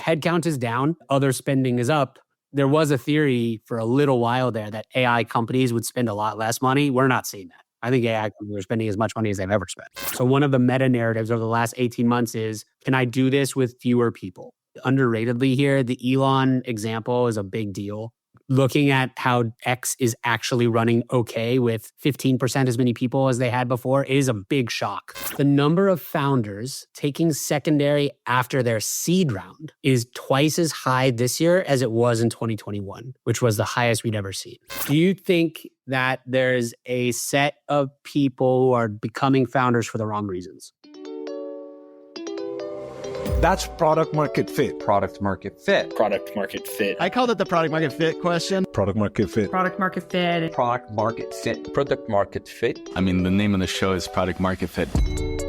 headcount is down, other spending is up. There was a theory for a little while there that AI companies would spend a lot less money. We're not seeing that. I think AI companies are spending as much money as they've ever spent. So one of the meta narratives over the last 18 months is, can I do this with fewer people? Underratedly here, the Elon example is a big deal. Looking at how X is actually running okay with 15% as many people as they had before is a big shock. The number of founders taking secondary after their seed round is twice as high this year as it was in 2021, which was the highest we'd ever seen. Do you think that there's a set of people who are becoming founders for the wrong reasons? That's product market fit. Product market fit. Product market fit. I called it the product market fit question. Product market fit. Product market fit. Product market fit. Product market fit. I mean, the name of the show is Product Market Fit.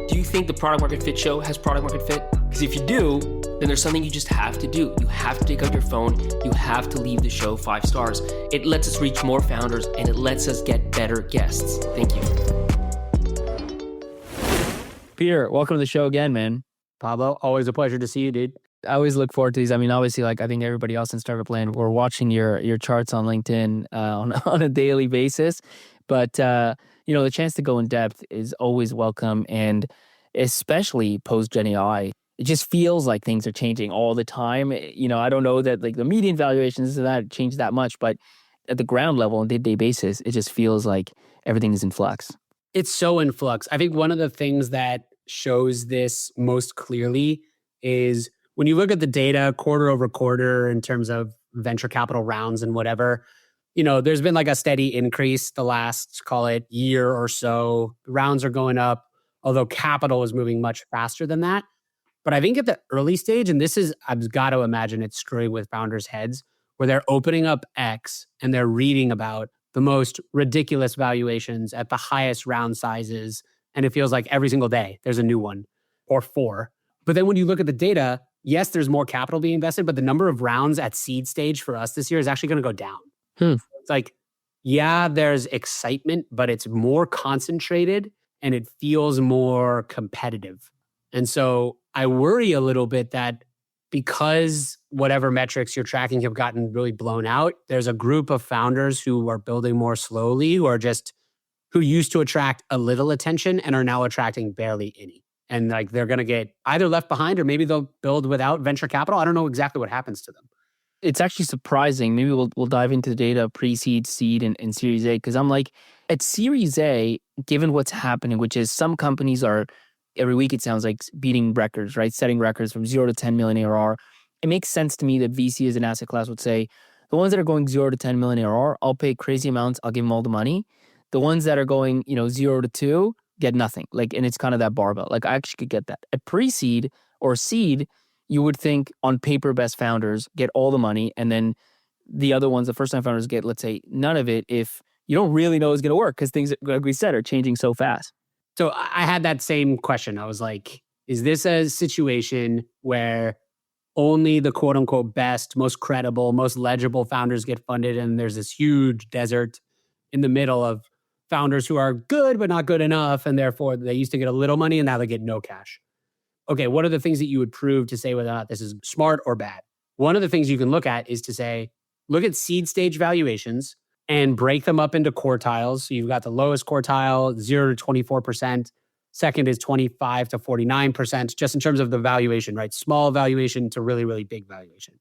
Do you think the product market fit show has product market fit? Because if you do, then there's something you just have to do. You have to take out your phone. You have to leave the show 5 stars. It lets us reach more founders and it lets us get better guests. Thank you. Peter, welcome to the show again, man. Pablo, always a pleasure to see you, dude. I always look forward to these. I mean, obviously, like I think everybody else in Startup Land, we're watching your charts on LinkedIn on a daily basis. But, the chance to go in depth is always welcome. And especially post-Gen AI, it just feels like things are changing all the time. I don't know that like the median valuations of that change that much, but at the ground level on a day-to-day basis, it just feels like everything is in flux. It's so in flux. I think one of the things that shows this most clearly is when you look at the data quarter over quarter in terms of venture capital rounds and whatever, there's been like a steady increase the last, call it, year or so. Rounds are going up, although capital is moving much faster than that. But I think at the early stage, and this is, I've got to imagine it's screwing with founders' heads, where they're opening up X and they're reading about the most ridiculous valuations at the highest round sizes. And it feels like every single day there's a new one or 4. But then when you look at the data, yes, there's more capital being invested, but the number of rounds at seed stage for us this year is actually going to go down. It's like, yeah, there's excitement, but it's more concentrated and it feels more competitive. And so I worry a little bit that because whatever metrics you're tracking have gotten really blown out, there's a group of founders who are building more slowly, who used to attract a little attention and are now attracting barely any. And like they're going to get either left behind or maybe they'll build without venture capital. I don't know exactly what happens to them. It's actually surprising. Maybe we'll dive into the data pre-seed, seed, and Series A, because I'm like, at Series A, given what's happening, which is some companies are, every week it sounds like beating records, right? Setting records from 0 to 10 million ARR. It makes sense to me that VC as an asset class would say, the ones that are going 0 to 10 million ARR, I'll pay crazy amounts, I'll give them all the money. The ones that are going, 0 to 2 get nothing. And it's kind of that barbell. I actually could get that. At pre-seed or seed, you would think on paper best founders get all the money, and then the other ones, the first-time founders get, let's say, none of it if you don't really know it's going to work because things, like we said, are changing so fast. So I had that same question. I was like, is this a situation where only the quote-unquote best, most credible, most legible founders get funded, and there's this huge desert in the middle of founders who are good but not good enough, and therefore they used to get a little money and now they get no cash? Okay, what are the things that you would prove to say whether or not this is smart or bad? One of the things you can look at is to say, look at seed stage valuations and break them up into quartiles. So you've got the lowest quartile, 0 to 24%. Second is 25 to 49%, just in terms of the valuation, right? Small valuation to really, really big valuation.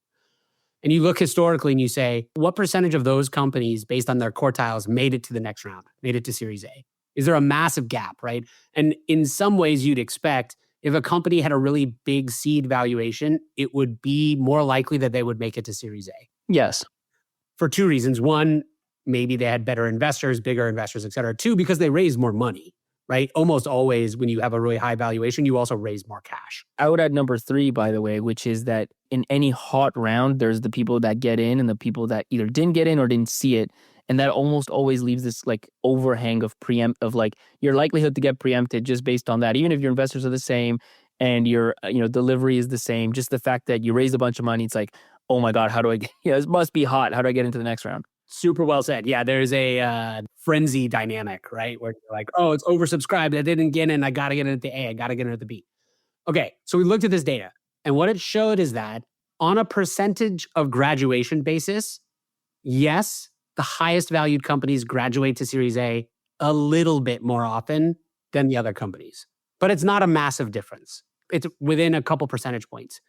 And you look historically and you say, what percentage of those companies based on their quartiles made it to the next round, made it to Series A? Is there a massive gap, right? And in some ways you'd expect if a company had a really big seed valuation, it would be more likely that they would make it to Series A. Yes. For 2 reasons. One, maybe they had better investors, bigger investors, et cetera. 2, because they raised more money, right? Almost always when you have a really high valuation, you also raise more cash. I would add number 3, by the way, which is that in any hot round, there's the people that get in and the people that either didn't get in or didn't see it. And that almost always leaves this overhang of your likelihood to get preempted just based on that. Even if your investors are the same and your delivery is the same, just the fact that you raised a bunch of money, it's like, oh my God, how do I get, this must be hot. How do I get into the next round? Super well said. Yeah, there's a frenzy dynamic, right? Where you're like, oh, it's oversubscribed. I didn't get in. I got to get in at the A. I got to get in at the B. Okay, so we looked at this data. And what it showed is that On a percentage of graduation basis, yes, the highest valued companies graduate to Series A little bit more often than the other companies. But it's not a massive difference. It's within a couple percentage points.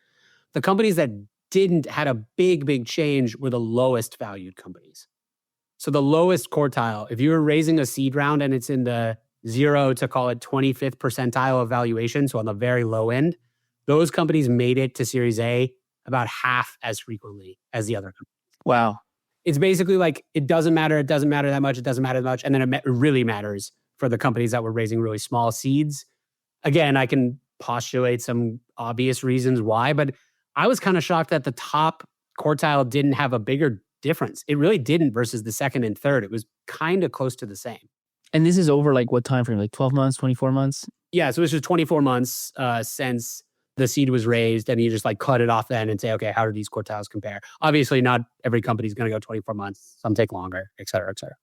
The companies that didn't had a big change were the lowest valued companies. So the lowest quartile, if you were raising a seed round and it's in the 0 to call it 25th percentile of valuation, so on the very low end, those companies made it to Series A about half as frequently as the other companies. Wow. It's basically like, it doesn't matter that much, it doesn't matter that much. And then it really matters for the companies that were raising really small seeds. Again, I can postulate some obvious reasons why, but I was kind of shocked that the top quartile didn't have a bigger difference. It really didn't versus the second and third. It was kind of close to the same. And this is over like what time frame? Like 12 months, 24 months? Yeah, so it's just 24 months since the seed was raised, and you just like cut it off then and say, okay, how do these quartiles compare? Obviously, not every company is going to go 24 months. Some take longer, et cetera, et cetera.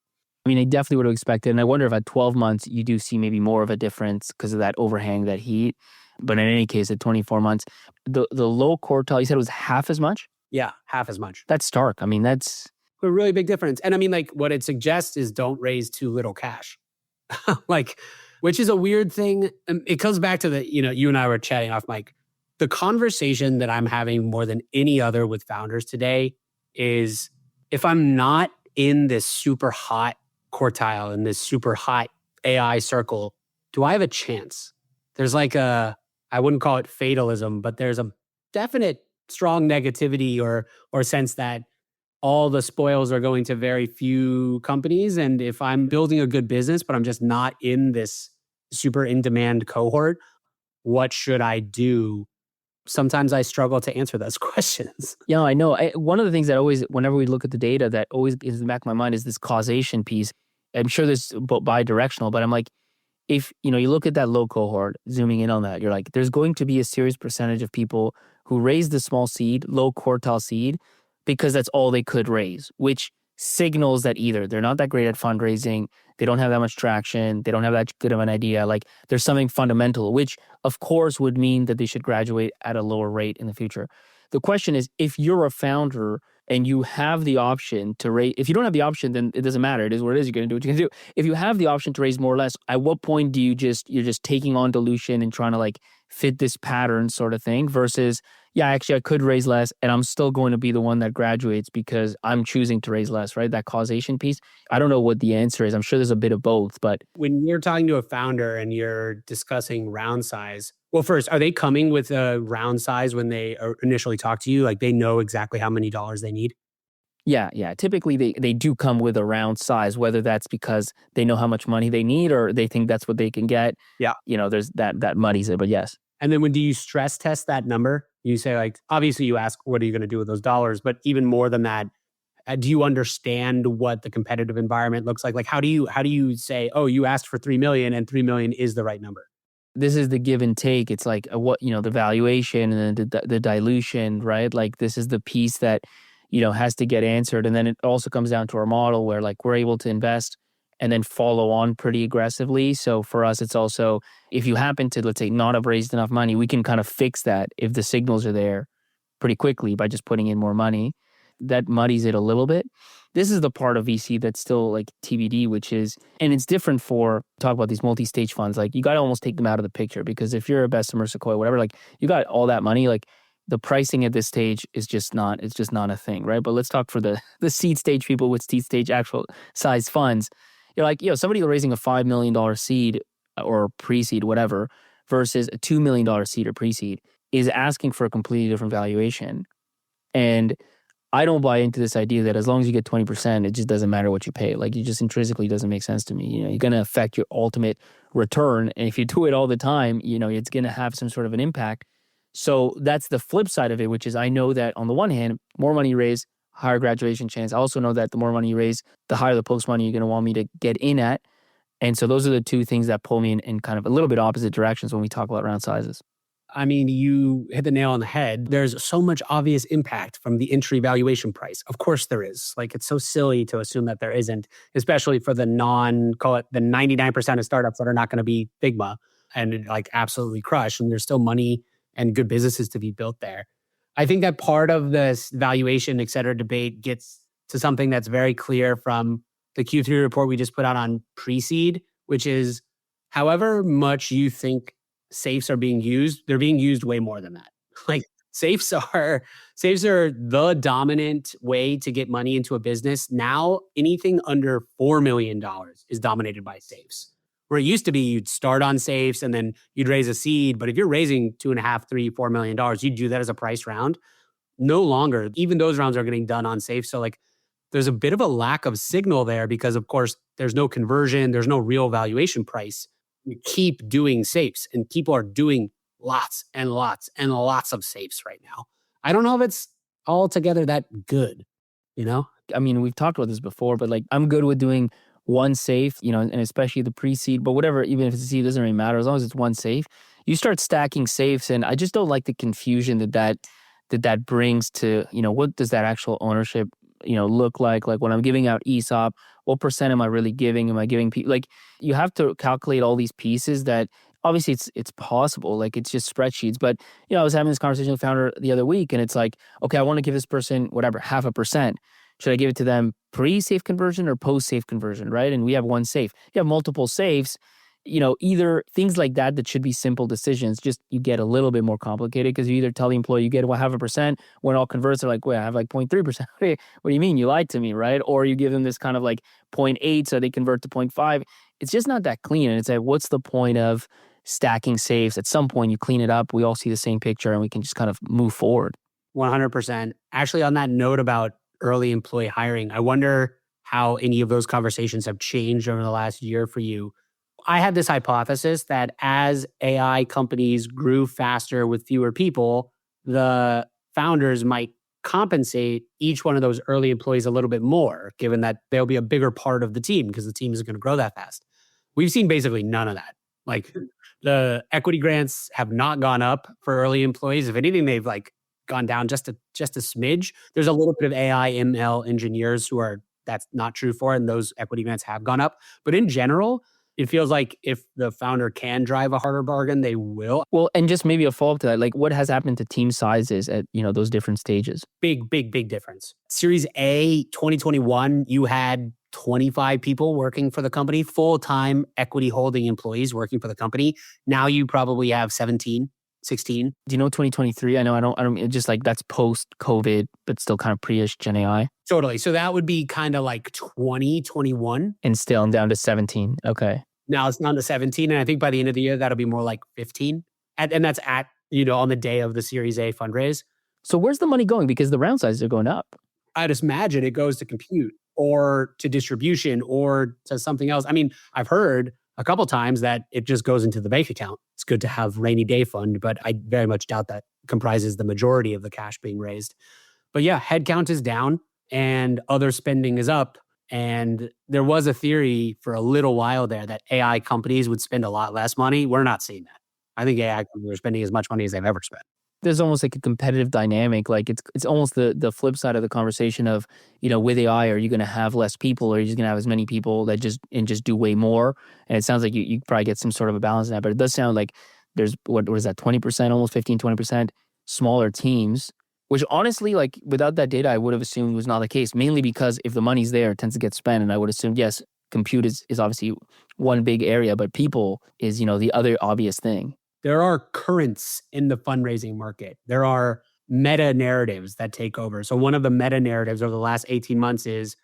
I mean, I definitely would have expected. And I wonder if at 12 months, you do see maybe more of a difference because of that overhang, that heat. But in any case, at 24 months, the low quartile, you said it was half as much? Yeah, half as much. That's stark. I mean, that's a really big difference. And I mean, like, what it suggests is don't raise too little cash. Like, which is a weird thing. It comes back to the, you and I were chatting off mic. The conversation that I'm having more than any other with founders today is, if I'm not in this super hot quartile, in this super hot AI circle, do I have a chance? There's like I wouldn't call it fatalism, but there's a definite strong negativity or sense that all the spoils are going to very few companies. And if I'm building a good business, but I'm just not in this super in-demand cohort, what should I do? Sometimes I struggle to answer those questions. Yeah, I know. One of the things that always, whenever we look at the data, that always is in the back of my mind is this causation piece. I'm sure this is bi-directional, but I'm like, if you look at that low cohort, zooming in on that, you're like, there's going to be a serious percentage of people who raise the small seed, low quartile seed, because that's all they could raise, which signals that either they're not that great at fundraising, they don't have that much traction, they don't have that good of an idea, like there's something fundamental, which of course would mean that they should graduate at a lower rate in the future. The question is, if you're a founder and you have the option to raise, if you don't have the option, then it doesn't matter. It is what it is. You're going to do what you can do. If you have the option to raise more or less, at what point do you're just taking on dilution and trying to like fit this pattern sort of thing versus, yeah, actually I could raise less and I'm still going to be the one that graduates because I'm choosing to raise less, right? That causation piece. I don't know what the answer is. I'm sure there's a bit of both, but when you're talking to a founder and you're discussing round size, well, first, are they coming with a round size when they initially talk to you? Like they know exactly how many dollars they need? Yeah. Typically, they do come with a round size, whether that's because they know how much money they need or they think that's what they can get. Yeah. There's that muddies it, but yes. And then do you stress test that number? You say like, obviously you ask, what are you going to do with those dollars? But even more than that, do you understand what the competitive environment looks like? Like, how do you say, oh, you asked for 3 million and 3 million is the right number? This is the give and take. It's like the valuation and then the dilution, right? Like this is the piece that, has to get answered. And then it also comes down to our model where like we're able to invest and then follow on pretty aggressively. So for us, it's also, if you happen to, let's say, not have raised enough money, we can kind of fix that if the signals are there pretty quickly by just putting in more money. That muddies it a little bit. This is the part of VC that's still like TBD, which is, and it's different for, talk about these multi-stage funds, like you got to almost take them out of the picture because if you're a Bessemer, Sequoia, whatever, like you got all that money, like the pricing at this stage is just not, it's just not a thing, right? But let's talk for the seed stage people with seed stage actual size funds. You're like, somebody raising a $5 million seed or pre-seed, whatever, versus a $2 million seed or pre-seed is asking for a completely different valuation. And I don't buy into this idea that as long as you get 20%, it just doesn't matter what you pay. Like it just intrinsically doesn't make sense to me. You're going to affect your ultimate return. And if you do it all the time, it's going to have some sort of an impact. So that's the flip side of it, which is I know that on the one hand, more money you raise, higher graduation chance. I also know that the more money you raise, the higher the post money you're going to want me to get in at. And so those are the two things that pull me in kind of a little bit opposite directions when we talk about round sizes. I mean, you hit the nail on the head. There's so much obvious impact from the entry valuation price. Of course there is. Like, it's so silly to assume that there isn't, especially for the call it the 99% of startups that are not going to be Figma and like absolutely crush. And there's still money and good businesses to be built there. I think that part of this valuation, et cetera, debate gets to something that's very clear from the Q3 report we just put out on pre-seed, which is however much you think safes are being used, they're being used way more than that. Like safes are the dominant way to get money into a business. Now, anything under $4 million is dominated by safes. Where it used to be you'd start on safes and then you'd raise a seed. But if you're raising $2.5, $3, $4 million, you'd do that as a price round. No longer. Even those rounds are getting done on safe. So like there's a bit of a lack of signal there because of course there's no conversion, there's no real valuation price. You keep doing safes and people are doing lots and lots and lots of safes right now. I don't know if it's altogether that good, you know? I mean, we've talked about this before, but like I'm good with doing one safe, you know, and especially the pre-seed, but whatever, even if it's a seed, it doesn't really matter as long as it's one safe. You start stacking safes, and I just don't like the confusion that brings to, you know, what does that actual ownership, you know, look like? Like when I'm giving out ESOP, what percent am I really giving? Am I giving people like you have to calculate all these pieces that obviously it's possible, like it's just spreadsheets. But you know, I was having this conversation with the founder the other week, and it's like, okay, I want to give this person whatever 0.5%. Should I give it to them pre-safe conversion or post-safe conversion, right? And we have one safe. You have multiple safes, you know, either things like that should be simple decisions, just you get a little bit more complicated because you either tell the employee you get 0.5%, when it all converts, they're like, wait, I have like 0.3%. What do you mean? You lied to me, right? Or you give them this kind of like 0.8 so they convert to 0.5. It's just not that clean. And it's like, what's the point of stacking safes? At some point you clean it up, we all see the same picture and we can just kind of move forward. 100%. Actually, on that note about early employee hiring, I wonder how any of those conversations have changed over the last year for you. I had this hypothesis that as AI companies grew faster with fewer people, the founders might compensate each one of those early employees a little bit more, given that they'll be a bigger part of the team because the team isn't going to grow that fast. We've seen basically none of that. Like the equity grants have not gone up for early employees. If anything, they've like gone down just a smidge. There's a little bit of AI ML engineers who are that's not true for, and those equity grants have gone up. But in general, it feels like if the founder can drive a harder bargain, they will. Well, and just maybe a follow-up to that, like what has happened to team sizes at, you know, those different stages? Big difference. Series A 2021, you had 25 people working for the company, full-time equity holding employees working for the company. Now you probably have 17. 16. Do you know 2023? I don't, it's just like that's post-COVID, but still kind of pre-ish Gen AI. Totally. So that would be kind of like 2021. And still down to 17. Okay. Now it's down to 17. And I think by the end of the year, that'll be more like 15. And that's at, you know, on the day of the Series A fundraise. So where's the money going? Because the round sizes are going up. I just imagine it goes to compute or to distribution or to something else. I mean, I've heard a couple times that it just goes into the bank account. It's good to have rainy day fund, but I very much doubt that comprises the majority of the cash being raised. But yeah, headcount is down and other spending is up. And there was a theory for a little while there that AI companies would spend a lot less money. We're not seeing that. I think AI companies are spending as much money as they've ever spent. There's almost like a competitive dynamic. Like it's almost the flip side of the conversation of, you know, with AI, are you going to have less people or are you just going to have as many people that just do way more? And it sounds like you probably get some sort of a balance in that, but it does sound like there's, what is that, 20%, almost 15, 20% smaller teams, which honestly, like without that data, I would have assumed was not the case, mainly because if the money's there, it tends to get spent. And I would assume, yes, compute is obviously one big area, but people is, you know, the other obvious thing. There are currents in the fundraising market. There are meta narratives that take over. So one of the meta narratives over the last 18 months is,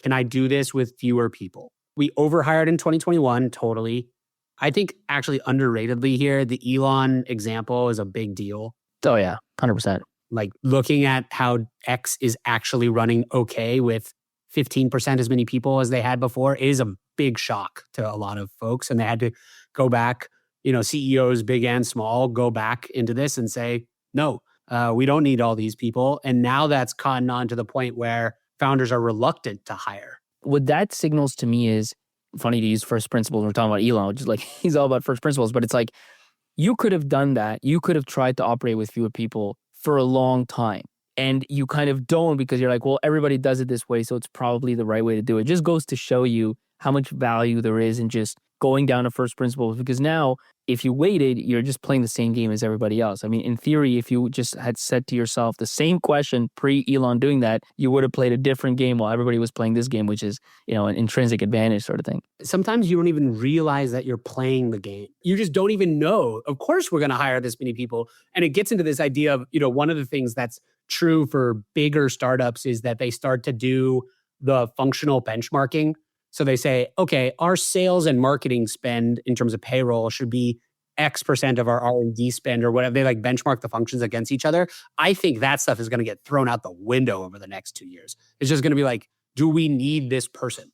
can I do this with fewer people? We overhired in 2021, totally. I think actually underratedly here, the Elon example is a big deal. Oh yeah, 100%. Like looking at how X is actually running okay with 15% as many people as they had before is a big shock to a lot of folks. And they had to go back, you know, CEOs, big and small, go back into this and say, no, we don't need all these people. And now that's gotten on to the point where founders are reluctant to hire. What that signals to me is, funny to use first principles when we're talking about Elon, which is like, he's all about first principles, but it's like, you could have done that. You could have tried to operate with fewer people for a long time. And you kind of don't because you're like, well, everybody does it this way, so it's probably the right way to do it. It just goes to show you how much value there is in just going down to first principles, because now if you waited, you're just playing the same game as everybody else. I mean, in theory, if you just had said to yourself the same question pre-Elon doing that, you would have played a different game while everybody was playing this game, which is, an intrinsic advantage sort of thing. Sometimes you don't even realize that you're playing the game. You just don't even know. Of course, we're going to hire this many people. And it gets into this idea of, one of the things that's true for bigger startups is that they start to do the functional benchmarking. So they say, okay, our sales and marketing spend in terms of payroll should be X% of our R&D spend or whatever. They like benchmark the functions against each other. I think that stuff is going to get thrown out the window over the next 2 years. It's just going to be like, do we need this person?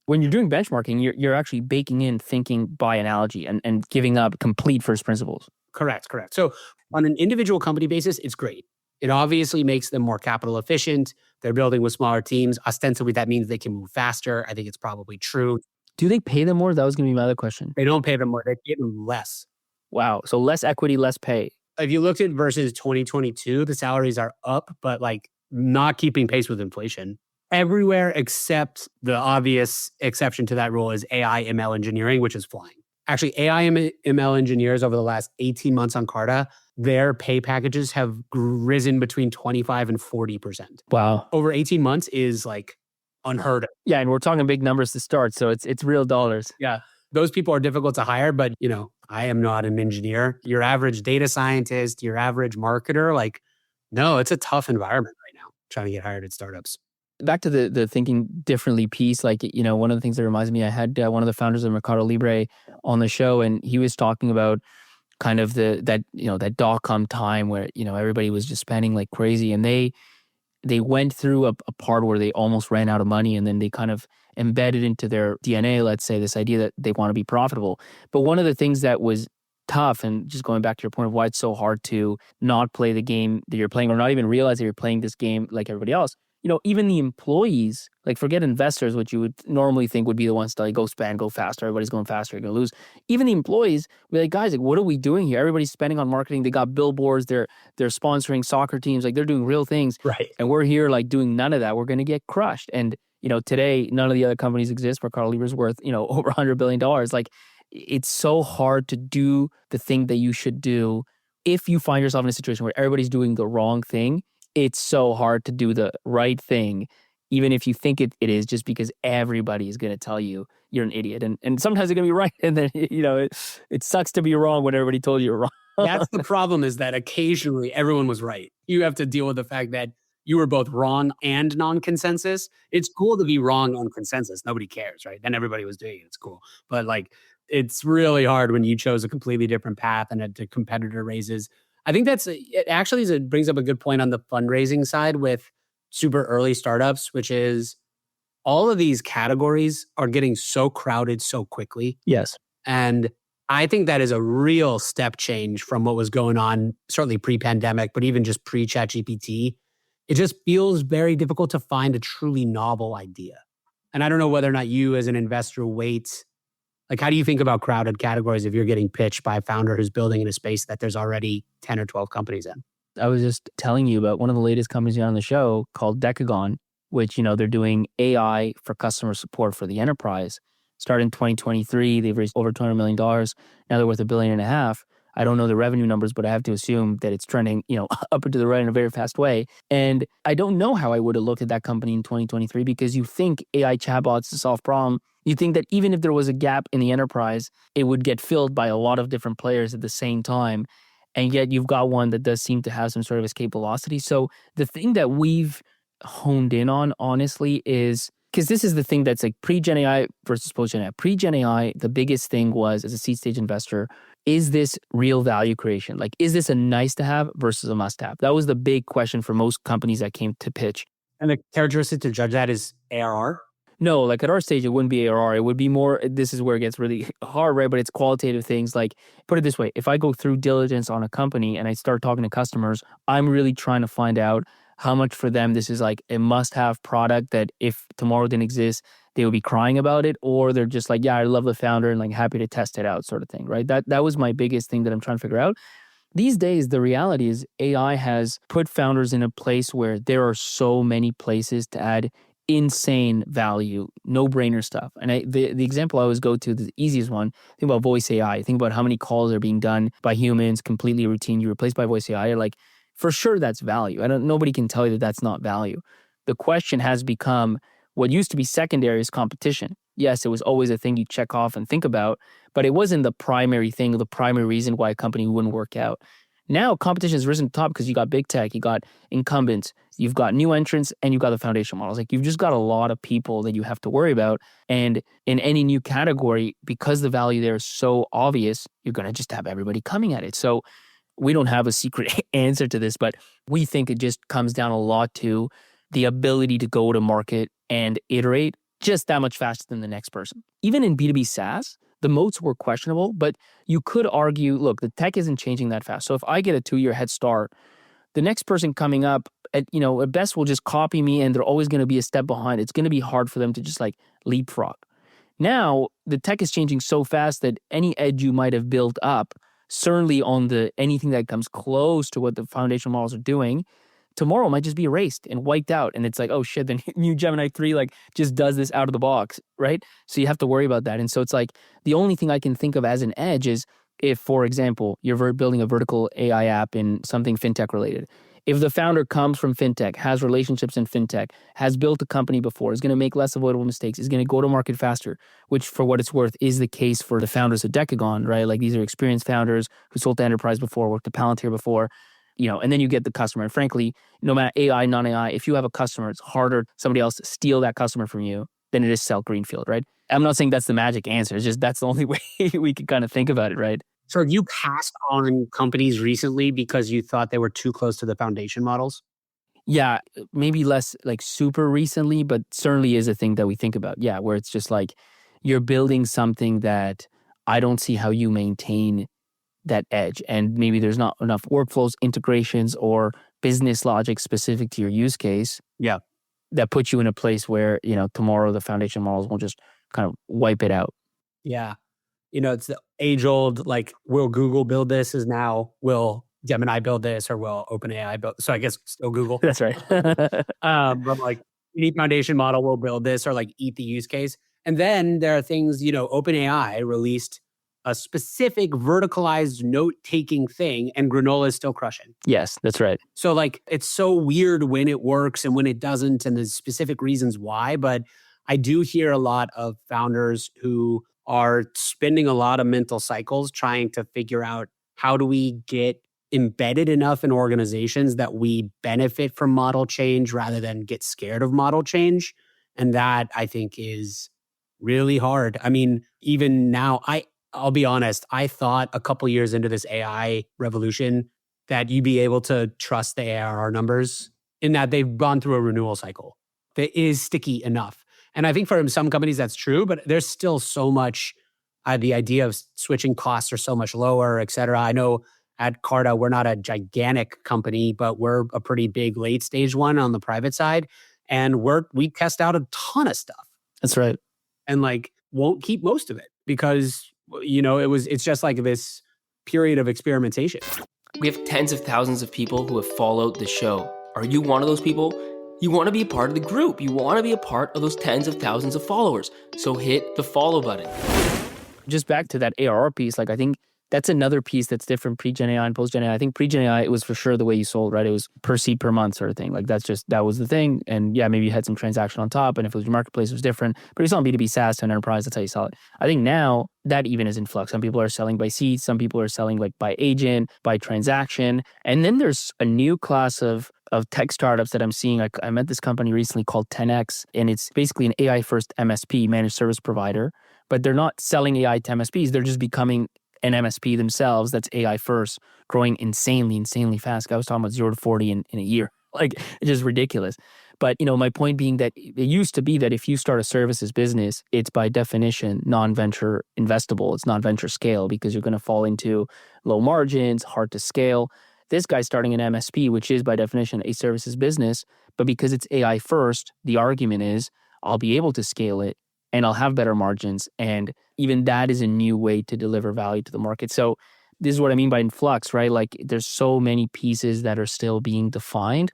When you're doing benchmarking, you're actually baking in thinking by analogy and giving up complete first principles. Correct. So on an individual company basis, it's great. It obviously makes them more capital efficient. They're building with smaller teams. Ostensibly, that means they can move faster. I think it's probably true. Do they pay them more? That was going to be my other question. They don't pay them more. They pay them less. Wow. So less equity, less pay. If you looked at versus 2022, the salaries are up, but like not keeping pace with inflation. Everywhere except the obvious exception to that rule is AI ML engineering, which is flying. Actually, AI ML engineers over the last 18 months on Carta, their pay packages have risen between 25 and 40%. Wow. Over 18 months is like unheard of. Yeah, and we're talking big numbers to start, so it's real dollars. Yeah. Those people are difficult to hire, but I am not an engineer. Your average data scientist, your average marketer, no, it's a tough environment right now trying to get hired at startups. Back to the thinking differently piece, one of the things that reminds me, I had one of the founders of Mercado Libre on the show, and he was talking about kind of that dot-com time where, everybody was just spending like crazy, and they went through a part where they almost ran out of money, and then they kind of embedded into their DNA, let's say, this idea that they want to be profitable. But one of the things that was tough, and just going back to your point of why it's so hard to not play the game that you're playing or not even realize that you're playing this game like everybody else, even the employees, forget investors, which you would normally think would be the ones to go spend, go faster, everybody's going faster, you're going to lose. Even the employees be like, guys, what are we doing here? Everybody's spending on marketing. They got billboards. They're sponsoring soccer teams. They're doing real things. Right. And we're here doing none of that. We're going to get crushed. And, today, none of the other companies exist. Mercado Libre is worth, over $100 billion. It's so hard to do the thing that you should do. If you find yourself in a situation where everybody's doing the wrong thing, it's so hard to do the right thing, even if you think it is, just because everybody is going to tell you you're an idiot. And sometimes they're going to be right. And then, it sucks to be wrong when everybody told you you're wrong. That's the problem, is that occasionally everyone was right. You have to deal with the fact that you were both wrong and non-consensus. It's cool to be wrong on consensus. Nobody cares, right? Then everybody was doing it. It's cool. But it's really hard when you chose a completely different path and a competitor raises. I think it brings up a good point on the fundraising side with super early startups, which is all of these categories are getting so crowded so quickly. Yes. And I think that is a real step change from what was going on, certainly pre-pandemic, but even just pre-ChatGPT. It just feels very difficult to find a truly novel idea. And I don't know whether or not you as an investor wait. How do you think about crowded categories if you're getting pitched by a founder who's building in a space that there's already 10 or 12 companies in? I was just telling you about one of the latest companies on the show called Decagon, which, they're doing AI for customer support for the enterprise. Started in 2023, they've raised over $200 million. Now they're worth $1.5 billion. I don't know the revenue numbers, but I have to assume that it's trending, up and to the right in a very fast way. And I don't know how I would have looked at that company in 2023, because you think AI chatbots to solve problem. You think that even if there was a gap in the enterprise, it would get filled by a lot of different players at the same time. And yet you've got one that does seem to have some sort of escape velocity. So the thing that we've honed in on, honestly, is, because this is the thing that's pre-Gen AI versus post-Gen AI. Pre-Gen AI, the biggest thing was, as a seed stage investor, is this real value creation? Is this a nice to have versus a must have? That was the big question for most companies that came to pitch. And the characteristic to judge that is ARR? No, at our stage, it wouldn't be ARR. It would be more, this is where it gets really hard, right? But it's qualitative things. Put it this way, if I go through diligence on a company and I start talking to customers, I'm really trying to find out how much for them this is a must-have product that if tomorrow didn't exist, they would be crying about it, or they're just yeah, I love the founder and happy to test it out sort of thing, right? That was my biggest thing that I'm trying to figure out. These days, the reality is AI has put founders in a place where there are so many places to add insane value, no-brainer stuff. And the example I always go to, the easiest one, think about voice AI. Think about how many calls are being done by humans, completely routine. You replace by voice AI, like for sure that's value. Nobody can tell you that that's not value. The question has become what used to be secondary is competition. Yes, it was always a thing you check off and think about, but it wasn't the primary thing or the primary reason why a company wouldn't work out. Now competition has risen to the top because you got big tech, you got incumbents, you've got new entrants, and you've got the foundation models. Like you've just got a lot of people that you have to worry about. And in any new category, because the value there is so obvious, you're going to just have everybody coming at it. So we don't have a secret answer to this, but we think it just comes down a lot to the ability to go to market and iterate just that much faster than the next person. Even in B2B SaaS, the moats were questionable, but you could argue, look, the tech isn't changing that fast. So if I get a 2-year head start, the next person coming up, at best will just copy me and they're always going to be a step behind. It's going to be hard for them to just like leapfrog. Now, the tech is changing so fast that any edge you might have built up, certainly on anything that comes close to what the foundational models are doing, tomorrow might just be erased and wiped out. And it's like, oh shit, the new Gemini 3 like just does this out of the box, right? So you have to worry about that. And so it's like the only thing I can think of as an edge is if, for example, you're building a vertical AI app in something fintech related. If the founder comes from fintech, has relationships in fintech, has built a company before, is going to make less avoidable mistakes, is going to go to market faster, which for what it's worth is the case for the founders of Decagon, right? Like these are experienced founders who sold to enterprise before, worked at Palantir before, and then you get the customer. And frankly, no matter AI, non-AI, if you have a customer, it's harder somebody else to steal that customer from you than it is sell greenfield, right? I'm not saying that's the magic answer. It's just that's the only way we can kind of think about it, right? So have you passed on companies recently because you thought they were too close to the foundation models? Yeah, maybe less like super recently, but certainly is a thing that we think about. Yeah, where it's just like you're building something that I don't see how you maintain that edge. And maybe there's not enough workflows, integrations, or business logic specific to your use case. Yeah. That puts you in a place where, tomorrow the foundation models will just kind of wipe it out. Yeah. It's the age old, like, will Google build this is now, will Gemini build this or will OpenAI build? So I guess still Google. That's right. But like any foundation model will build this or like eat the use case. And then there are things, OpenAI released a specific verticalized note-taking thing and granola is still crushing. Yes, that's right. So like, it's so weird when it works and when it doesn't and there's specific reasons why. But I do hear a lot of founders who are spending a lot of mental cycles trying to figure out how do we get embedded enough in organizations that we benefit from model change rather than get scared of model change. And that I think is really hard. I mean, even now, I'll be honest, I thought a couple years into this AI revolution that you'd be able to trust the ARR numbers in that they've gone through a renewal cycle that is sticky enough. And I think for some companies that's true, but there's still so much, the idea of switching costs are so much lower, et cetera. I know at Carta, we're not a gigantic company, but we're a pretty big late stage one on the private side. And we test out a ton of stuff. That's right. And like won't keep most of it because, it's just like this period of experimentation. We have tens of thousands of people who have followed the show. Are you one of those people? You want to be a part of the group. You want to be a part of those tens of thousands of followers. So hit the follow button. Just back to that ARR piece, like I think that's another piece that's different pre-Gen AI and post-Gen AI. I think pre-Gen AI, it was for sure the way you sold, right? It was per seat per month sort of thing. Like that was the thing. And yeah, maybe you had some transaction on top. And if it was your marketplace, it was different. But if you saw B2B SaaS to an enterprise, that's how you sell it. I think now that even is in flux. Some people are selling by seats. Some people are selling like by agent, by transaction. And then there's a new class of tech startups that I'm seeing. Like I met this company recently called 10X, and it's basically an AI-first MSP, managed service provider. But they're not selling AI to MSPs. They're just becoming an MSP themselves that's AI first, growing insanely fast. I was talking about 0 to 40 in a year. Like, it's just ridiculous. But, my point being that it used to be that if you start a services business, it's by definition non-venture investable. It's non-venture scale because you're going to fall into low margins, hard to scale. This guy's starting an MSP, which is by definition a services business. But because it's AI first, the argument is I'll be able to scale it and I'll have better margins. And even that is a new way to deliver value to the market. So this is what I mean by in flux, right? Like there's so many pieces that are still being defined.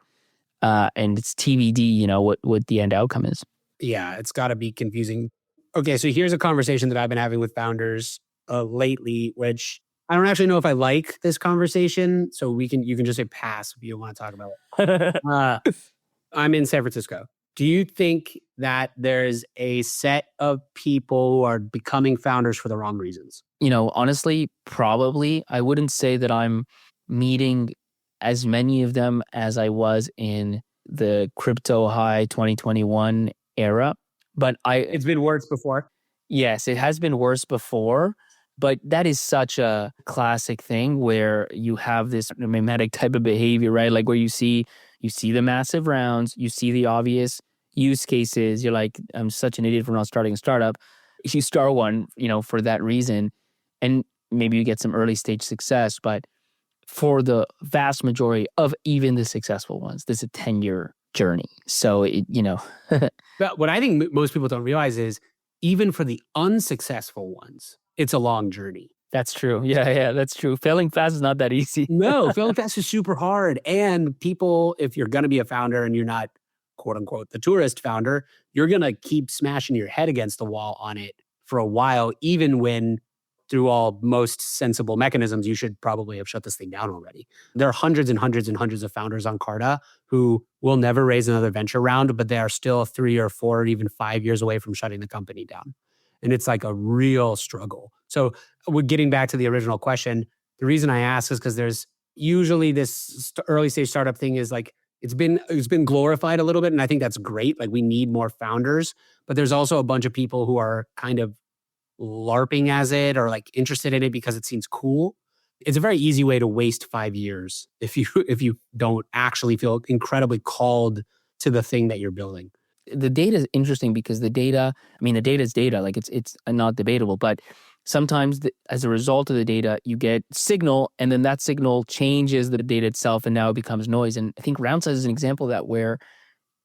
and it's TBD, what the end outcome is. Yeah, it's got to be confusing. Okay, so here's a conversation that I've been having with founders lately, which I don't actually know if I like this conversation. So you can just say pass if you want to talk about it. I'm in San Francisco. Do you think that there's a set of people who are becoming founders for the wrong reasons? Honestly, probably. I wouldn't say that I'm meeting as many of them as I was in the crypto high 2021 era. But It's been worse before. yes, it has been worse before. But that is such a classic thing where you have this mimetic type of behavior, right? Like where you see the massive rounds, you see the obvious use cases. You're like, I'm such an idiot for not starting a startup. You start one, for that reason, and maybe you get some early stage success. But for the vast majority of even the successful ones, this is a 10-year journey. So But what I think most people don't realize is even for the unsuccessful ones, it's a long journey. That's true. Yeah, that's true. Failing fast is not that easy. No, failing fast is super hard. And people, if you're going to be a founder and you're not, quote unquote, the tourist founder, you're going to keep smashing your head against the wall on it for a while, even when through all most sensible mechanisms, you should probably have shut this thing down already. There are hundreds and hundreds and hundreds of founders on Carta who will never raise another venture round, but they are still 3 or 4 or even 5 years away from shutting the company down. And it's like a real struggle. So we're getting back to the original question. The reason I ask is because there's usually this early stage startup thing is like, it's been glorified a little bit. And I think that's great. Like we need more founders, but there's also a bunch of people who are kind of LARPing as it or like interested in it because it seems cool. It's a very easy way to waste 5 years if you don't actually feel incredibly called to the thing that you're building. The data is interesting because the data is data. Like it's not debatable, but sometimes as a result of the data, you get signal and then that signal changes the data itself and now it becomes noise. And I think round size is an example of that where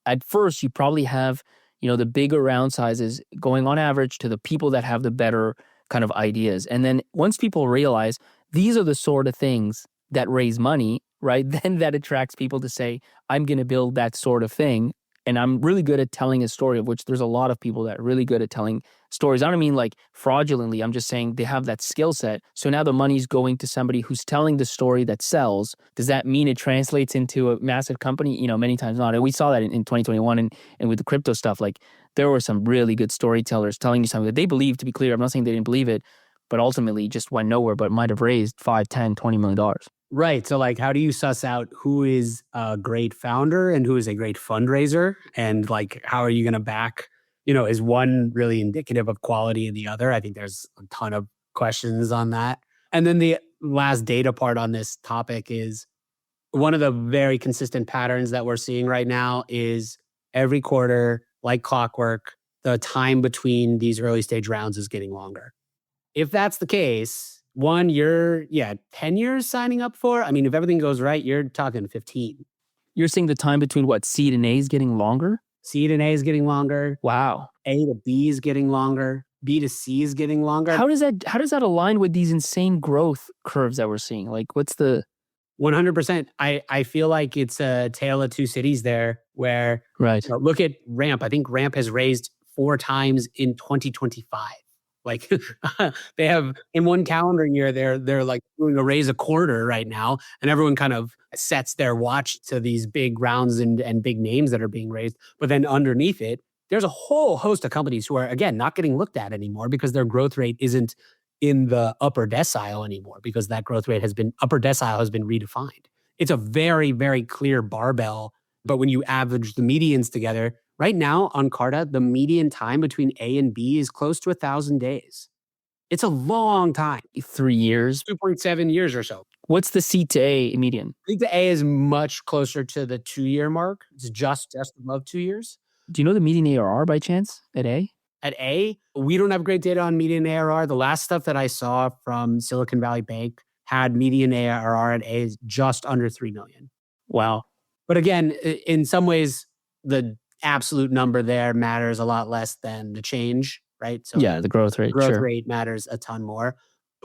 at first you probably have, the bigger round sizes going on average to the people that have the better kind of ideas. And then once people realize these are the sort of things that raise money, right? Then that attracts people to say, I'm going to build that sort of thing. And I'm really good at telling a story, of which there's a lot of people that are really good at telling stories. I don't mean like fraudulently. I'm just saying they have that skill set. So now the money's going to somebody who's telling the story that sells. Does that mean it translates into a massive company? Many times not. And we saw that in 2021 and with the crypto stuff. Like there were some really good storytellers telling you something that they believed, to be clear. I'm not saying they didn't believe it, but ultimately just went nowhere, but might have raised $5, $10, $20 million. Right. So like, how do you suss out who is a great founder and who is a great fundraiser? And like, how are you going to back, is one really indicative of quality in the other? I think there's a ton of questions on that. And then the last data part on this topic is one of the very consistent patterns that we're seeing right now is every quarter, like clockwork, the time between these early stage rounds is getting longer. If that's the case, one, you're 10 years signing up for. I mean, if everything goes right, you're talking 15. You're saying the time between what, seed and A is getting longer? Seed and A is getting longer. Wow. A to B is getting longer. B to C is getting longer. How does that align with these insane growth curves that we're seeing? Like what's the 100%. I feel like it's a tale of two cities there where right. Look at Ramp. I think Ramp has raised 4 times in 2025. Like they have in one calendar year, they're like doing a raise a quarter right now. And everyone kind of sets their watch to these big rounds and big names that are being raised. But then underneath it, there's a whole host of companies who are, again, not getting looked at anymore because their growth rate isn't in the upper decile anymore because that growth rate upper decile has been redefined. It's a very, very clear barbell. But when you average the medians together, right now on Carta, the median time between A and B is close to 1,000 days. It's a long time. 3 years. 2.7 years or so. What's the C to A median? I think the A is much closer to the 2-year mark. It's just above 2 years. Do you know the median ARR by chance at A? At A, we don't have great data on median ARR. The last stuff that I saw from Silicon Valley Bank had median ARR at A is just under 3 million. Wow. But again, in some ways, the absolute number there matters a lot less than the change, right? So yeah, the growth rate. Growth rate matters a ton more,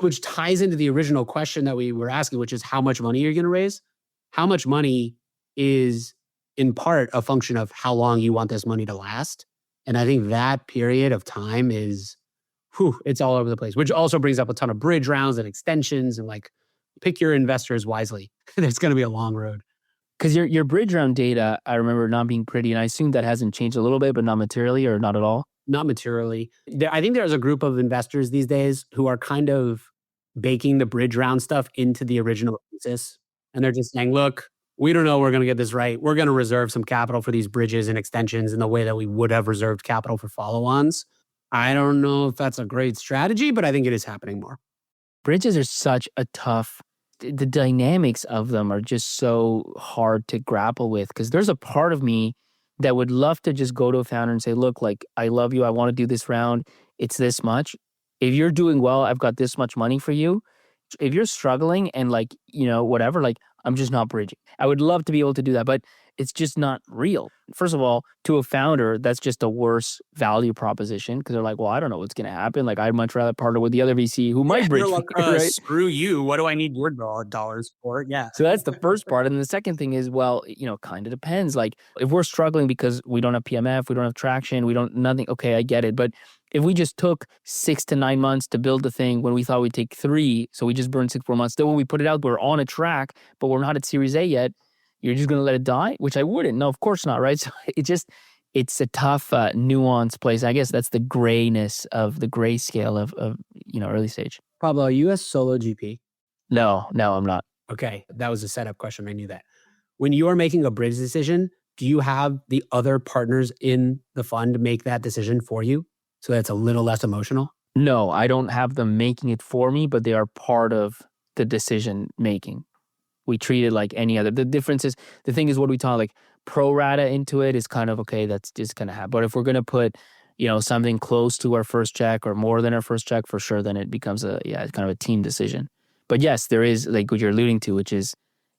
which ties into the original question that we were asking, which is how much money are you going to raise? How much money is in part a function of how long you want this money to last. And I think that period of time is, it's all over the place, which also brings up a ton of bridge rounds and extensions and like pick your investors wisely. It's going to be a long road. Because your bridge round data, I remember not being pretty, and I assume that hasn't changed a little bit, but not materially or not at all. Not materially. I think there's a group of investors these days who are kind of baking the bridge round stuff into the original thesis. And they're just saying, look, we don't know we're going to get this right. We're going to reserve some capital for these bridges and extensions in the way that we would have reserved capital for follow-ons. I don't know if that's a great strategy, but I think it is happening more. Bridges are such a tough, the dynamics of them are just so hard to grapple with, because there's a part of me that would love to just go to a founder and say, look, like, I love you. I want to do this round. It's this much. If you're doing well, I've got this much money for you. If you're struggling and like, whatever, like, I'm just not bridging. I would love to be able to do that, but it's just not real. First of all, to a founder, that's just a worse value proposition, because they're like, well, I don't know what's going to happen. Like, I'd much rather partner with the other VC who might bridge. Like, right? Screw you. What do I need your dollars for? Yeah. So that's the first part. And the second thing is, well, kind of depends. Like, if we're struggling because we don't have PMF, we don't have traction, we don't, nothing. Okay, I get it. But if we just took 6 to 9 months to build the thing when we thought we'd take 3, so we just burned 6 more months. Then when we put it out, we're on a track, but we're not at Series A yet. You're just going to let it die? Which I wouldn't. No, of course not, right? So it's a tough, nuanced place. I guess that's the grayness of the grayscale of early stage. Pablo, are you a solo GP? No, I'm not. Okay, that was a setup question. I knew that. When you are making a bridge decision, do you have the other partners in the fund make that decision for you so that it's a little less emotional? No, I don't have them making it for me, but they are part of the decision making. We treat it like any other. The difference is, the thing is what we talk, like pro rata into it is kind of, okay, that's just going to happen. But if we're going to put, something close to our first check or more than our first check, for sure, then it becomes it's kind of a team decision. But yes, there is, like what you're alluding to, which is,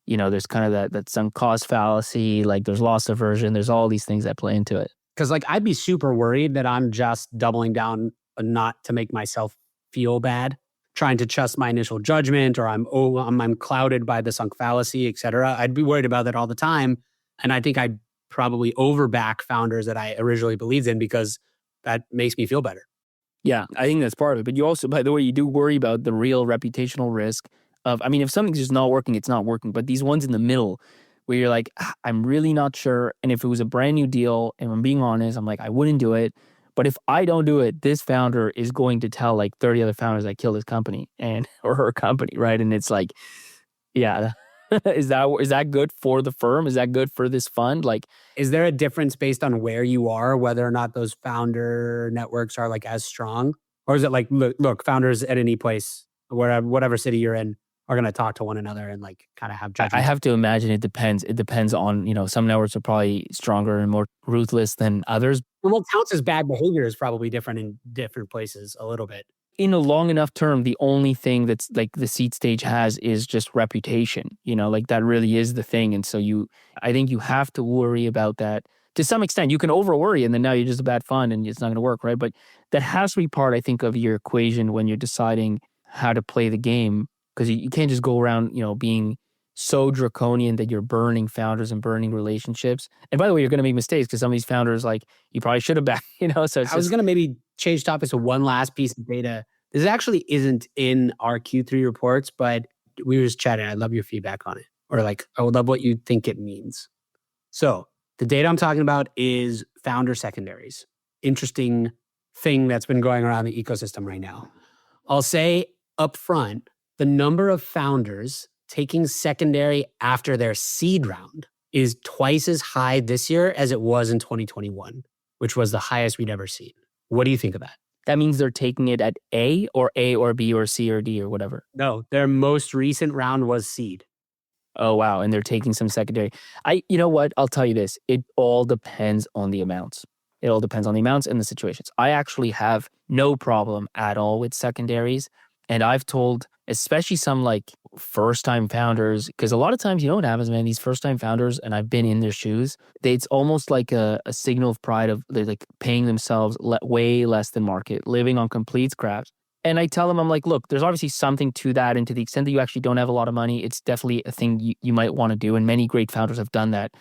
there's kind of that sunk cost fallacy, like there's loss aversion, there's all these things that play into it. Because like I'd be super worried that I'm just doubling down not to make myself feel bad, trying to trust my initial judgment, or I'm clouded by the sunk fallacy, et cetera. I'd be worried about that all the time. And I think I'd probably overback founders that I originally believed in because that makes me feel better. Yeah, I think that's part of it. But you also, by the way, you do worry about the real reputational risk of, if something's just not working, it's not working. But these ones in the middle where you're like, I'm really not sure. And if it was a brand new deal, and I'm being honest, I'm like, I wouldn't do it. But if I don't do it, this founder is going to tell like 30 other founders I killed his company or her company, right? And it's like, yeah, is that good for the firm? Is that good for this fund? Like, is there a difference based on where you are, whether or not those founder networks are like as strong? Or is it like, look, founders at any place, whatever city you're in, are going to talk to one another and like kind of have judgment? I have to imagine it depends. It depends on, some networks are probably stronger and more ruthless than others. And what counts as bad behavior is probably different in different places a little bit. In a long enough term, the only thing that's like the seed stage has is just reputation, like that really is the thing. And so I think you have to worry about that to some extent. You can over worry and then now you're just a bad fund and it's not going to work, right? But that has to be part, I think, of your equation when you're deciding how to play the game. Because you can't just go around, being so draconian that you're burning founders and burning relationships. And by the way, you're going to make mistakes because some of these founders, like, you probably should have backed, So I was going to maybe change topics to one last piece of data. This actually isn't in our Q3 reports, but we were just chatting. I'd love your feedback on it. Or like, I would love what you think it means. So the data I'm talking about is founder secondaries. Interesting thing that's been going around the ecosystem right now. I'll say up front, the number of founders taking secondary after their seed round is twice as high this year as it was in 2021, which was the highest we'd ever seen. What do you think of that? That means they're taking it at A or B or C or D or whatever. No, their most recent round was seed. Oh, wow. And they're taking some secondary. You know what? I'll tell you this. It all depends on the amounts. It all depends on the amounts and the situations. I actually have no problem at all with secondaries. And I've told, especially some like first-time founders, because a lot of times, you know what happens, man, these first-time founders, and I've been in their shoes, it's almost like a signal of pride of they're like paying themselves way less than market, living on complete scraps. And I tell them, I'm like, look, there's obviously something to that. And to the extent that you actually don't have a lot of money, it's definitely a thing you might want to do. And many great founders have done that.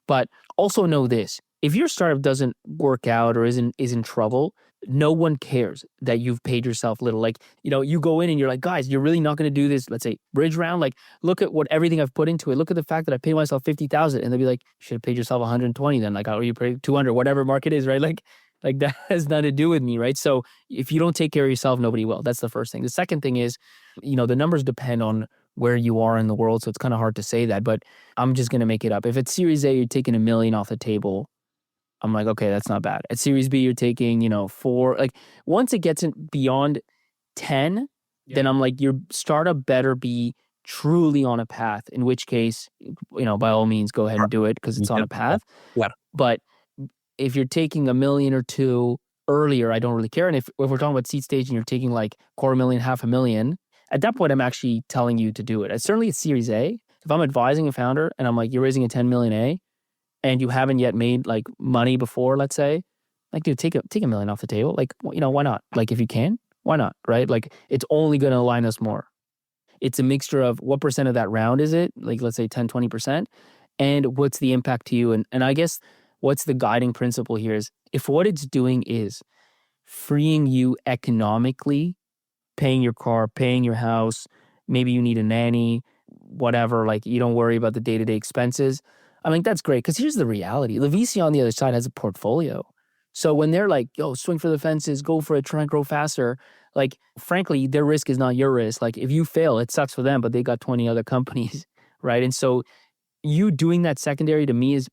But also know this, if your startup doesn't work out or is in trouble, no one cares that you've paid yourself little. Like, you go in and you're like, guys, you're really not going to do this, let's say, bridge round. Like, look at everything I've put into it. Look at the fact that I paid myself 50,000, and they'll be like, you should have paid yourself 120 then. Like, how are you paying 200, whatever market is, right? Like that has nothing to do with me, right? So if you don't take care of yourself, nobody will. That's the first thing. The second thing is, the numbers depend on where you are in the world. So it's kind of hard to say that, but I'm just going to make it up. If it's Series A, you're taking $1 million off the table. I'm like, okay, that's not bad. At Series B, you're taking, 4. Like, once it gets beyond 10, then I'm like, your startup better be truly on a path, in which case, by all means, go ahead and do it because it's on a path. Yeah. But if you're taking $1 million or $2 million earlier, I don't really care. And if we're talking about seed stage and you're taking like $250,000, $500,000, at that point, I'm actually telling you to do it. Certainly at Series A, if I'm advising a founder and I'm like, you're raising a 10 million A, and you haven't yet made like money before, let's say, like, dude, take $1 million off the table. Like, why not? Like, if you can, why not? Right? Like, it's only going to align us more. It's a mixture of what percent of that round is it? Like, let's say 10, 20%. And what's the impact to you? And I guess what's the guiding principle here is, if what it's doing is freeing you economically, paying your car, paying your house, maybe you need a nanny, whatever, like, you don't worry about the day-to-day expenses. I mean, that's great, because here's the reality. The VC on the other side has a portfolio. So when they're like, yo, swing for the fences, go for it, try and grow faster, like, frankly, their risk is not your risk. Like, if you fail, it sucks for them, but they got 20 other companies, right? And so you doing that secondary, to me, is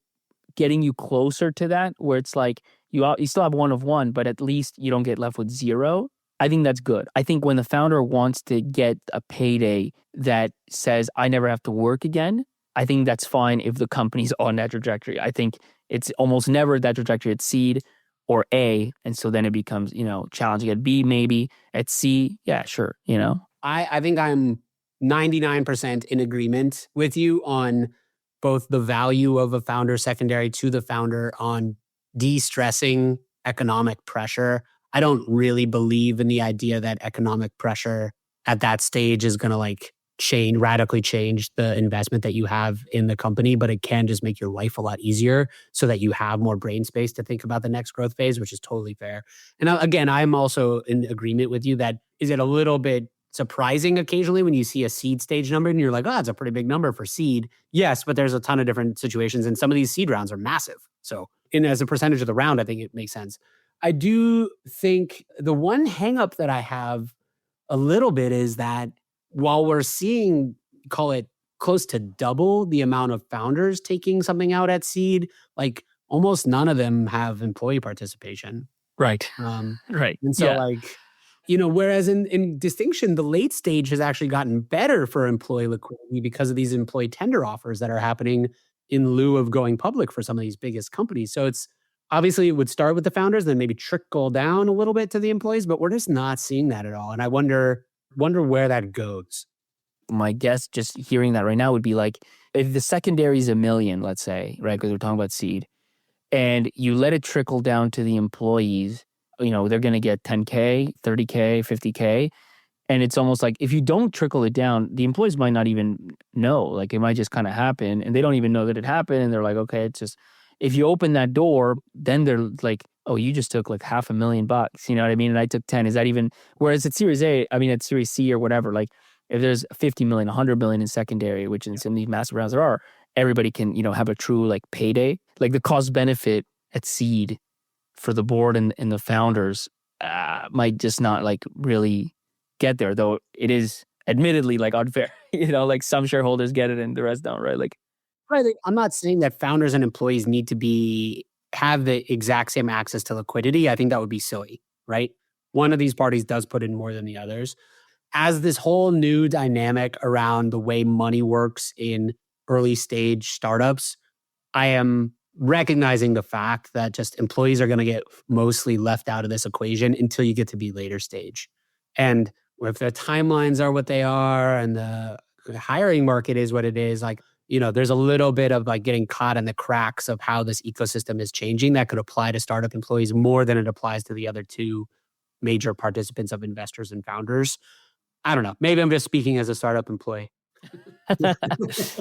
getting you closer to that, where it's like, you still have one of one, but at least you don't get left with zero. I think that's good. I think when the founder wants to get a payday that says, I never have to work again, I think that's fine if the company's on that trajectory. I think it's almost never that trajectory at seed or A. And so then it becomes, challenging at B, maybe. At C, yeah, sure, I think I'm 99% in agreement with you on both the value of a founder secondary to the founder on de-stressing economic pressure. I don't really believe in the idea that economic pressure at that stage is going to radically change the investment that you have in the company, but it can just make your life a lot easier so that you have more brain space to think about the next growth phase, which is totally fair. And again, I'm also in agreement with you that, is it a little bit surprising occasionally when you see a seed stage number and you're like, oh, that's a pretty big number for seed. Yes, but there's a ton of different situations, and some of these seed rounds are massive. So as a percentage of the round, I think it makes sense. I do think the one hangup that I have a little bit is that while we're seeing, call it close to double the amount of founders taking something out at seed, like, almost none of them have employee participation. Right. Right. And so whereas in distinction, the late stage has actually gotten better for employee liquidity because of these employee tender offers that are happening in lieu of going public for some of these biggest companies. So it's obviously, it would start with the founders, then maybe trickle down a little bit to the employees, but we're just not seeing that at all. And I wonder where that goes. My guess, just hearing that right now, would be like, if the secondary is $1 million, let's say, right, because we're talking about seed, and you let it trickle down to the employees, they're going to get 10K, 30K, 50K. And it's almost like, if you don't trickle it down, the employees might not even know. Like, it might just kind of happen, and they don't even know that it happened. And they're like, okay, it's just, if you open that door, then they're like, oh, you just took like $500,000, you know what I mean? And I took 10. Is that even, whereas at Series A, at Series C or whatever, like, if there's 50 million, 100 million in secondary, which in some of these massive rounds there are, everybody can, have a true like payday. Like, the cost benefit at seed for the board and the founders might just not like really get there, though it is admittedly like unfair. Like, some shareholders get it and the rest don't, right? Like, right. I'm not saying that founders and employees need to have the exact same access to liquidity. I think that would be silly, right? One of these parties does put in more than the others. As this whole new dynamic around the way money works in early stage startups, I am recognizing the fact that just employees are going to get mostly left out of this equation until you get to be later stage. And if the timelines are what they are and the hiring market is what it is, like, there's a little bit of like getting caught in the cracks of how this ecosystem is changing that could apply to startup employees more than it applies to the other two major participants of investors and founders. I don't know. Maybe I'm just speaking as a startup employee.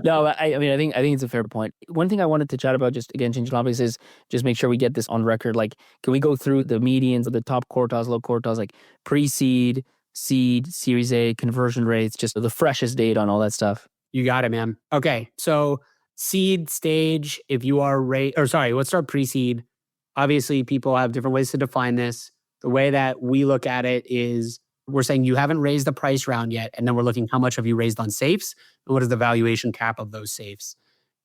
No, I mean, I think it's a fair point. One thing I wanted to chat about, just again, changing topics, is just make sure we get this on record. Like, can we go through the medians, the top quartiles, low quartiles, like pre-seed, seed, Series A, conversion rates, just the freshest data on all that stuff? You got it, man. Okay, so seed stage, if you are let's start pre-seed. Obviously, people have different ways to define this. The way that we look at it is we're saying you haven't raised the price round yet, and then we're looking how much have you raised on safes, and what is the valuation cap of those safes.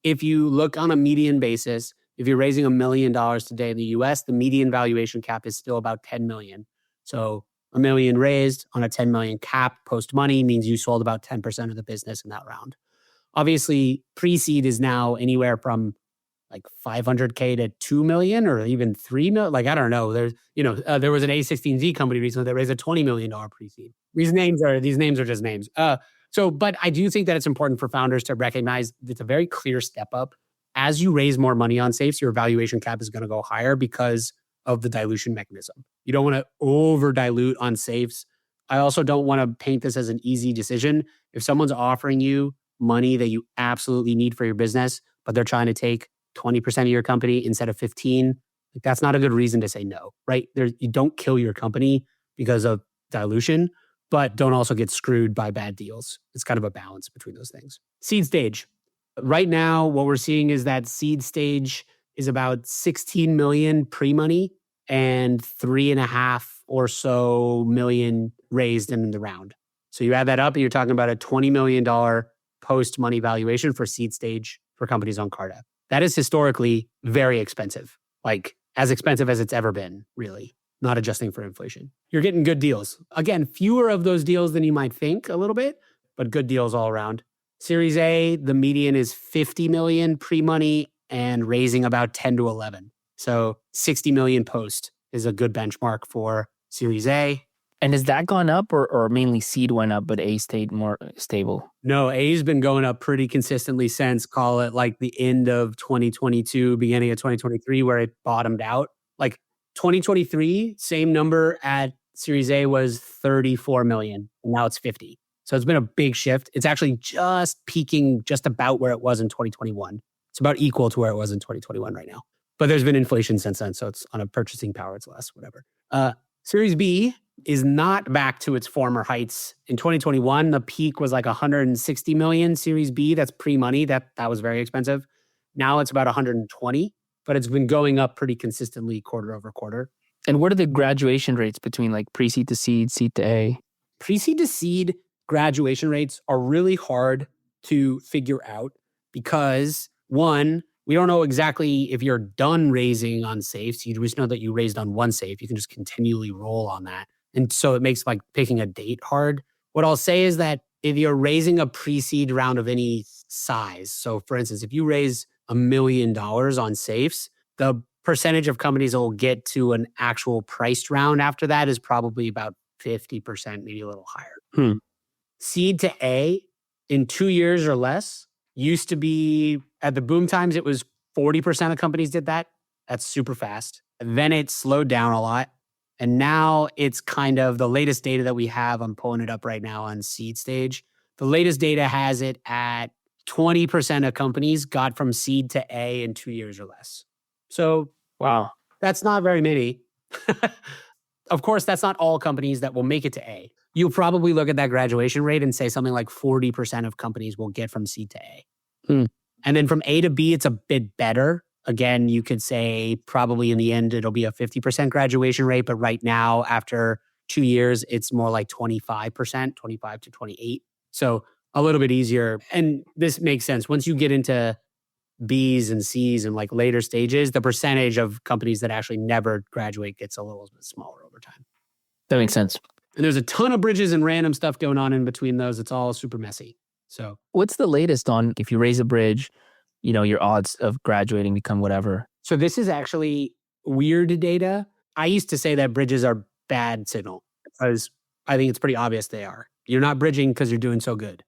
If you look on a median basis, if you're raising $1 million today in the US, the median valuation cap is still about 10 million. So $1 million raised on a 10 million cap post money means you sold about 10% of the business in that round. Obviously, pre-seed is now anywhere from like 500K to 2 million or even 3 million. Like, I don't know. There's, there was an A16Z company recently that raised a $20 million pre-seed. These names are just names. But I do think that it's important for founders to recognize it's a very clear step up. As you raise more money on safes, your valuation cap is going to go higher because of the dilution mechanism. You don't want to over dilute on safes. I also don't want to paint this as an easy decision. If someone's offering you money that you absolutely need for your business, but they're trying to take 20% of your company instead of 15, that's not a good reason to say no, right? You don't kill your company because of dilution, but don't also get screwed by bad deals. It's kind of a balance between those things. Seed stage. Right now, what we're seeing is that seed stage is about 16 million pre-money and 3.5 or so million raised in the round. So you add that up and you're talking about a $20 million post-money valuation for seed stage for companies on Carta. That is historically very expensive, like as expensive as it's ever been, really, not adjusting for inflation. You're getting good deals. Again, fewer of those deals than you might think a little bit, but good deals all around. Series A, the median is 50 million pre-money and raising about 10 to 11. So 60 million post is a good benchmark for Series A. And has that gone up or mainly seed went up, but A stayed more stable? No, A's been going up pretty consistently since, call it like the end of 2022, beginning of 2023, where it bottomed out. Like 2023, same number at Series A was 34 million. And now it's 50. So it's been a big shift. It's actually just peaking just about where it was in 2021. It's about equal to where it was in 2021 right now. But there's been inflation since then. So it's on a purchasing power, it's less, whatever. Series B is not back to its former heights. In 2021, the peak was like 160 million Series B. That's pre-money. That was very expensive. Now it's about 120, but it's been going up pretty consistently quarter over quarter. And what are the graduation rates between like pre-seed to seed, seed to A? Pre-seed to seed graduation rates are really hard to figure out because, one, we don't know exactly if you're done raising on safes. You just know that you raised on one safe. You can just continually roll on that. And so it makes like picking a date hard. What I'll say is that if you're raising a pre-seed round of any size, so for instance, if you raise $1 million on safes, the percentage of companies that will get to an actual priced round after that is probably about 50%, maybe a little higher. Seed to A in 2 years or less used to be, at the boom times, it was 40% of companies did that. That's super fast. Then it slowed down a lot. And now it's kind of the latest data that we have. I'm pulling it up right now on seed stage. The latest data has it at 20% of companies got from seed to A in 2 years or less. So, wow, that's not very many. Of course, that's not all companies that will make it to A. You'll probably look at that graduation rate and say something like 40% of companies will get from seed to A. And then from A to B, it's a bit better. Again, you could say probably in the end, it'll be a 50% graduation rate. But right now, after 2 years, it's more like 25%, 25 to 28. So a little bit easier. And this makes sense. Once you get into B's and C's and like later stages, the percentage of companies that actually never graduate gets a little bit smaller over time. That makes sense. And there's a ton of bridges and random stuff going on in between those. It's all super messy. So what's the latest on if you raise a bridge, your odds of graduating become whatever? So this is actually weird data. I used to say that bridges are bad signal because I think it's pretty obvious they are. You're not bridging because you're doing so good,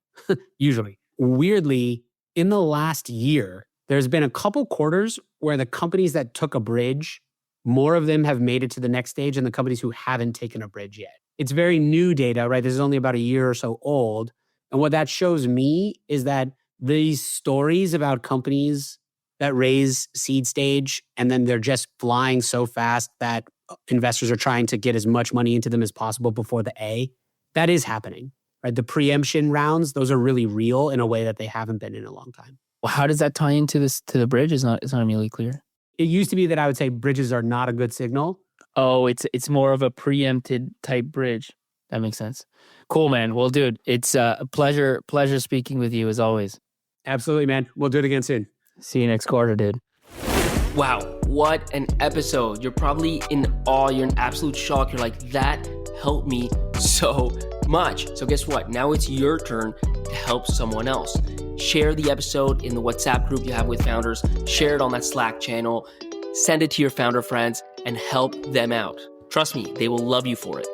usually. Weirdly, in the last year, there's been a couple quarters where the companies that took a bridge, more of them have made it to the next stage than the companies who haven't taken a bridge yet. It's very new data, right? This is only about a year or so old. And what that shows me is that these stories about companies that raise seed stage and then they're just flying so fast that investors are trying to get as much money into them as possible before the A, that is happening, right? The preemption rounds, those are really real in a way that they haven't been in a long time. Well, how does that tie into the bridge? It's not immediately clear. It used to be that I would say bridges are not a good signal. Oh, it's more of a preempted type bridge. That makes sense. Cool, man. Well, dude, it's a pleasure speaking with you as always. Absolutely, man. We'll do it again soon. See you next quarter, dude. Wow, what an episode. You're probably in awe. You're in absolute shock. You're like, that helped me so much. So guess what? Now it's your turn to help someone else. Share the episode in the WhatsApp group you have with founders. Share it on that Slack channel. Send it to your founder friends and help them out. Trust me, they will love you for it.